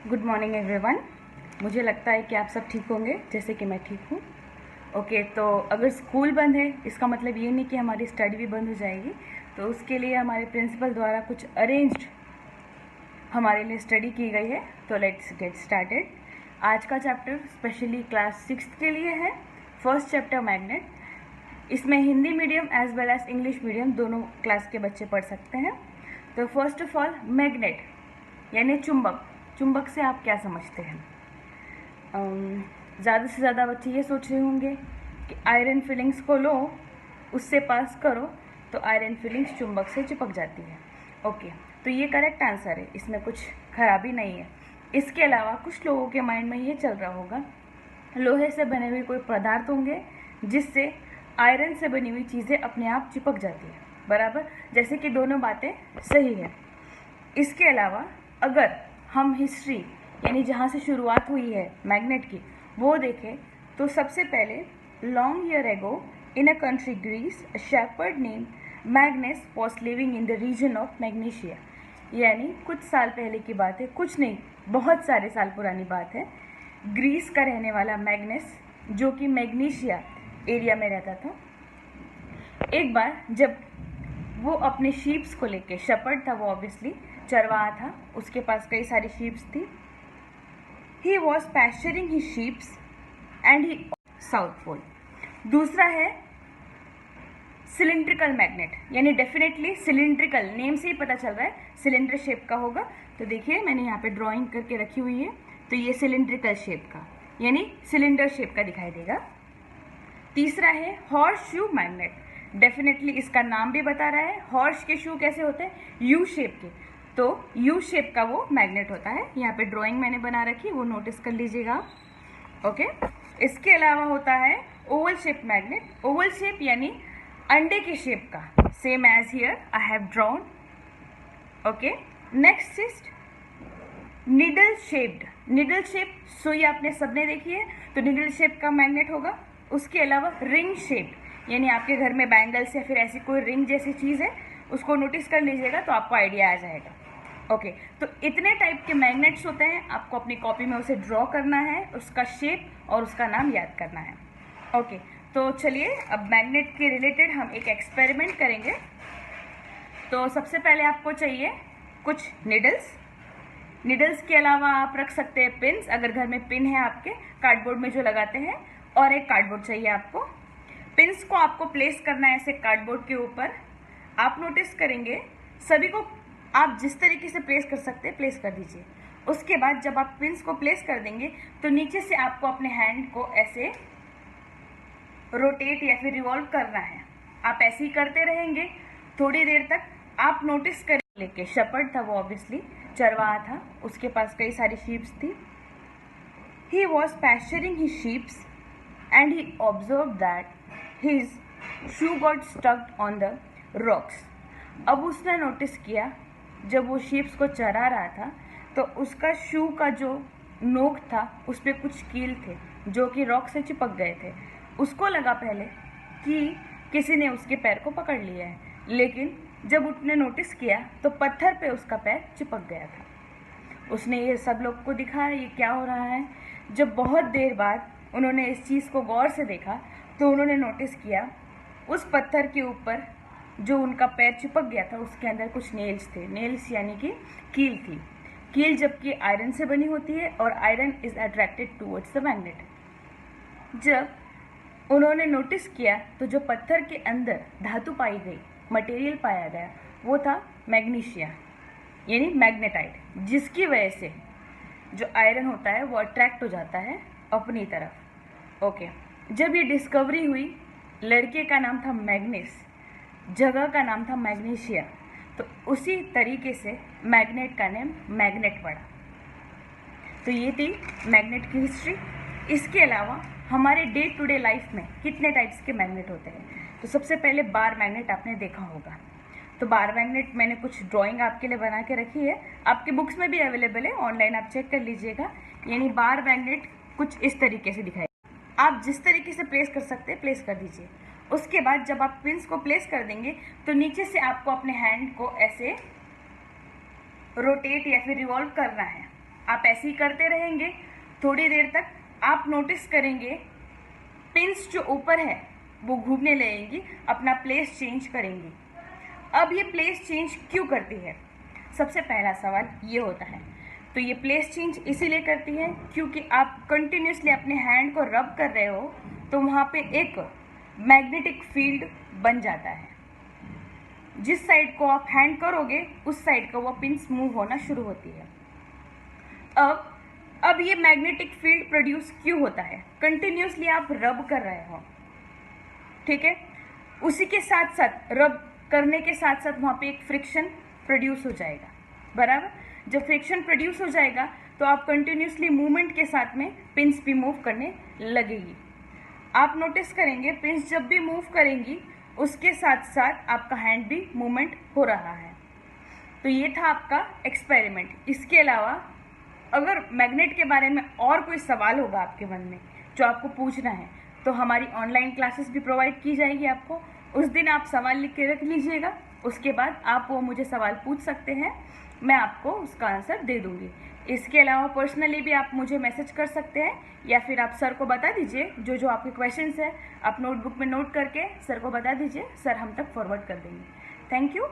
Good morning everyone. मुझे लगता है कि आप सब ठीक होंगे जैसे कि मैं ठीक हूँ। ओके, तो अगर स्कूल बंद है इसका मतलब ये नहीं कि हमारी स्टडी भी बंद हो जाएगी। तो उसके लिए हमारे प्रिंसिपल द्वारा कुछ अरेंज्ड हमारे लिए स्टडी की गई है। तो लेट्स गेट स्टार्टेड। आज का चैप्टर स्पेशली क्लास 6 के लिए है। First chapter magnet. इसमें Hindi medium as well as English medium दोनों क्लास के बच्चे पढ़ सकते हैं। तो फर्स्ट ऑफ ऑल मैग्नेट यानी चुंबक। चुंबक से आप क्या समझते हैं? ज़्यादा से ज़्यादा बच्चे ये सोच रहे होंगे कि आयरन फिलिंग्स को लो, उससे पास करो तो आयरन फिलिंग्स चुंबक से चिपक जाती है। ओके, तो ये करेक्ट आंसर है, इसमें कुछ खराबी नहीं है। इसके अलावा कुछ लोगों के माइंड में ये चल रहा होगा लोहे से बने हुए कोई पदार्थ होंगे जिससे आयरन से बनी हुई चीज़ें अपने आप चिपक जाती है। बराबर, जैसे कि दोनों बातें सही है। इसके अलावा अगर हम हिस्ट्री यानी जहाँ से शुरुआत हुई है मैग्नेट की वो देखें तो सबसे पहले long year ago in a country Greece a shepherd name Magnes was living in the region of Magnesia. यानी कुछ साल पहले की बात है, कुछ नहीं बहुत सारे साल पुरानी बात है। ग्रीस का रहने वाला मैग्नेस जो कि मैग्नीशिया एरिया में रहता था, एक बार जब वो अपने शीप्स को लेके, शेपर्ड था वो ऑब्वियसली, चरवाहा था, उसके पास कई सारी शीप्स थी। He was pasturing he sheeps and he south pole. दूसरा है सिलिंड्रिकल मैग्नेट, यानी डेफिनेटली सिलिंड्रिकल, नेम से ही पता चल रहा है सिलेंडर शेप का होगा। तो देखिए मैंने यहाँ पे ड्राइंग करके रखी हुई है, तो ये सिलिंड्रिकल शेप का यानी सिलेंडर शेप का दिखाई देगा। तीसरा है हॉर्स शू मैग्नेट। डेफिनेटली इसका नाम भी बता रहा है, हॉर्स के शू कैसे होते हैं, यू शेप के, तो यू शेप का वो मैग्नेट होता है। यहाँ पे ड्राइंग मैंने बना रखी, वो नोटिस कर लीजिएगा। ओके, इसके अलावा होता है oval shape magnet. Oval shape यानी अंडे के शेप का, same as here I have drawn. Okay, next is needle shaped. Needle shape सुई आपने सबने देखी है, तो निडल शेप का मैग्नेट होगा। उसके अलावा रिंग शेप, यानी आपके घर में बैंगल्स या फिर ऐसी कोई रिंग जैसी चीज़ है, उसको नोटिस कर लीजिएगा तो आपको आइडिया आ जाएगा। ओके, तो इतने टाइप के मैग्नेट्स होते हैं, आपको अपनी कॉपी में उसे ड्रॉ करना है, उसका शेप और उसका नाम याद करना है। ओके, तो चलिए अब मैग्नेट के रिलेटेड हम एक एक्सपेरिमेंट करेंगे। तो सबसे पहले आपको चाहिए कुछ निडल्स। निडल्स के अलावा आप रख सकते हैं पिन्स, अगर घर में पिन है आपके कार्डबोर्ड में जो लगाते हैं, और एक कार्डबोर्ड चाहिए आपको। पिन्स को आपको प्लेस करना है ऐसे कार्डबोर्ड के ऊपर। आप नोटिस करेंगे सभी को आप जिस तरीके से प्लेस कर सकते हैं प्लेस कर दीजिए। उसके बाद जब आप पिन्स को प्लेस कर देंगे तो नीचे से आपको अपने हैंड को ऐसे रोटेट या फिर रिवॉल्व करना है। आप ऐसे ही करते रहेंगे थोड़ी देर तक। आप नोटिस कर लेके, शेपर्ड था वो ऑब्वियसली, चरवाहा था, उसके पास कई सारी शीप्स थी। He was pasturing he sheeps and he observe that his shoe got stuck on the rocks. अब उसने नोटिस किया जब वो शीप्स को चरा रहा था तो उसका शू का जो नोक था उस पर कुछ कील थे जो कि रॉक से चिपक गए थे। उसको लगा पहले कि किसी ने उसके पैर को पकड़ लिया है, लेकिन जब उसने नोटिस किया तो पत्थर पे उसका पैर चिपक गया था। उसने ये सब लोग को दिखाया ये क्या हो रहा है। जब बहुत देर बाद उन्होंने इस चीज़ को गौर से देखा तो उन्होंने नोटिस किया उस पत्थर के ऊपर जो उनका पैर चिपक गया था उसके अंदर कुछ नेल्स थे। नेल्स यानी कि कील थी। कील जबकि आयरन से बनी होती है और iron is attracted towards the magnet. जब उन्होंने नोटिस किया तो जो पत्थर के अंदर धातु पाई गई, मटेरियल पाया गया, वो था मैग्नीशिया यानी मैग्नेटाइट, जिसकी वजह से जो आयरन होता है वो अट्रैक्ट हो जाता है अपनी तरफ। ओके, जब ये डिस्कवरी हुई, लड़के का नाम था मैग्नेस, जगह का नाम था मैग्नीशिया, तो उसी तरीके से मैग्नेट का नेम मैग्नेट पड़ा। तो ये थी मैग्नेट की हिस्ट्री। इसके अलावा हमारे डे टू डे लाइफ में कितने टाइप्स के मैग्नेट होते हैं। तो सबसे पहले बार मैग्नेट आपने देखा होगा। तो बार मैग्नेट मैंने कुछ ड्राइंग आपके लिए बना के रखी है, आपके बुक्स में भी अवेलेबल है, ऑनलाइन आप चेक कर लीजिएगा। यानी बार मैग्नेट कुछ इस तरीके से दिखाई, आप जिस तरीके से प्लेस कर सकते हैं प्लेस कर दीजिए। उसके बाद जब आप पिन्स को प्लेस कर देंगे तो नीचे से आपको अपने हैंड को ऐसे रोटेट या फिर रिवॉल्व करना है। आप ऐसे ही करते रहेंगे थोड़ी देर तक। आप नोटिस करेंगे पिंस जो ऊपर है वो घूमने लगेंगी, अपना प्लेस चेंज करेंगी। अब ये प्लेस चेंज क्यों करती है? सबसे पहला सवाल ये होता है। तो ये प्लेस चेंज इसीलिए करती है क्योंकि आप कंटिन्यूसली अपने हैंड को रब कर रहे हो, तो वहाँ पे एक मैग्नेटिक फील्ड बन जाता है। जिस साइड को आप हैंड करोगे उस साइड का वो पिंस मूव होना शुरू होती है। अब ये मैग्नेटिक फील्ड प्रोड्यूस क्यों होता है? कंटिन्यूसली आप रब कर रहे हो, ठीक है। उसी के साथ साथ रब करने के साथ साथ वहाँ पे एक फ्रिक्शन प्रोड्यूस हो जाएगा, बराबर। जब फ्रिक्शन प्रोड्यूस हो जाएगा तो आप कंटिन्यूसली मूवमेंट के साथ में पिंस भी मूव करने लगेगी। आप नोटिस करेंगे पिंस जब भी मूव करेंगी उसके साथ साथ आपका हैंड भी मूवमेंट हो रहा है। तो ये था आपका एक्सपेरिमेंट। इसके अलावा अगर मैग्नेट के बारे में और कोई सवाल होगा आपके मन में जो आपको पूछना है, तो हमारी ऑनलाइन क्लासेस भी प्रोवाइड की जाएगी आपको। उस दिन आप सवाल लिख के रख लीजिएगा, उसके बाद आप वो मुझे सवाल पूछ सकते हैं, मैं आपको उसका आंसर दे दूँगी। इसके अलावा पर्सनली भी आप मुझे मैसेज कर सकते हैं या फिर आप सर को बता दीजिए जो जो आपके क्वेश्चंस हैं आप नोटबुक में नोट करके सर को बता दीजिए, सर हम तक फॉरवर्ड कर देंगे। Thank you.